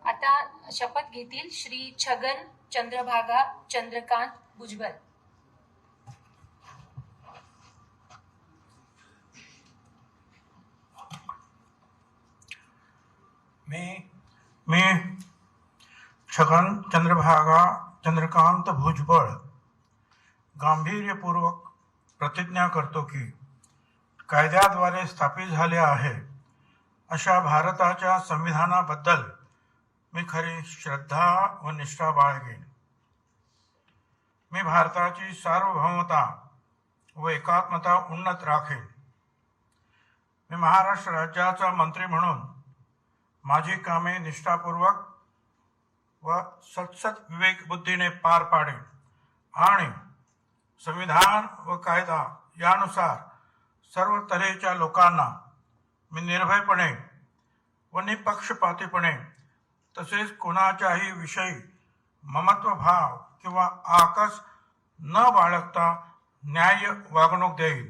आता शपथ घेतील श्री छगन चंद्रभागा चंद्रकांत भुजबळ। मी छगन चंद्रभागा चंद्रकांत भुजबळ गांभीर्यपूर्वक प्रतिज्ञा करतो की कायद्याद्वारे स्थापित झाले आहे अशा भारताच्या संविधानाबद्दल मी खरी श्रद्धा व निष्ठा बाळगेन। मी भारताची सार्वभौमता व एकात्मता उन्नत राखेन। मी महाराष्ट्र राज्याचा मंत्री म्हणून माझी कामे निष्ठापूर्वक व सतसत विवेक बुद्धीने पार पाडेन आणि संविधान व कायदा यानुसार सर्व तऱ्हेच्या लोकांना मी निर्भयपणे व निपक्षपातीपणे तसेच कोणाच्याही विषयी ममत्वभाव किंवा आकस न बाळगता न्याय्य वागणूक देईन।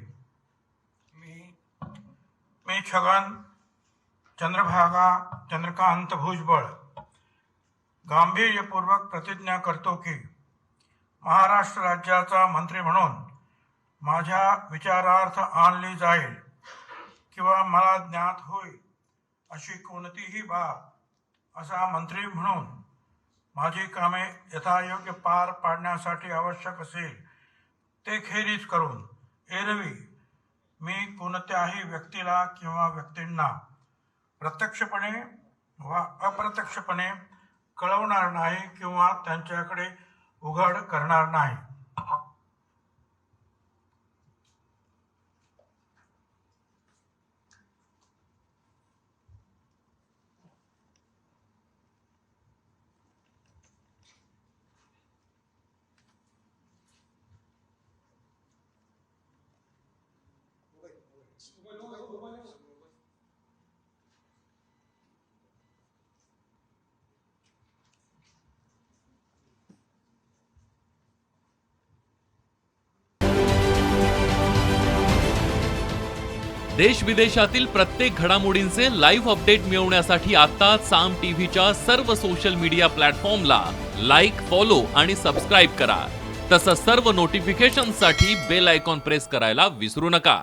मी छगन चंद्रभागा चंद्रकांत भुजबळ गांभीर्यपूर्वक प्रतिज्ञा करतो की महाराष्ट्र राज्याचा मंत्री म्हणून माझ्या विचारार्थ आणली जाईल किंवा मला ज्ञात होईल अशी कोणतीही बाब असा मंत्री म्हणून माझी कामे यथायोग्य पार पाडण्यासाठी आवश्यक असेल ते खेरीज करून एरवी मी कोणत्याही व्यक्तीला किंवा व्यक्तींना प्रत्यक्षपणे वा अप्रत्यक्षपणे कळवणार नाही किंवा त्यांच्याकडे उघड करणार नाही। देश विदेशातील प्रत्येक घडामोडींचे लाईव्ह अपडेट मिळवण्यासाठी आता साम टीव्हीच्या सर्व सोशल मीडिया प्लॅटफॉर्मला लाईक, फॉलो आणि सबस्क्राईब करा। तसंच सर्व नोटिफिकेशनसाठी बेल आयकॉन प्रेस करायला विसरू नका।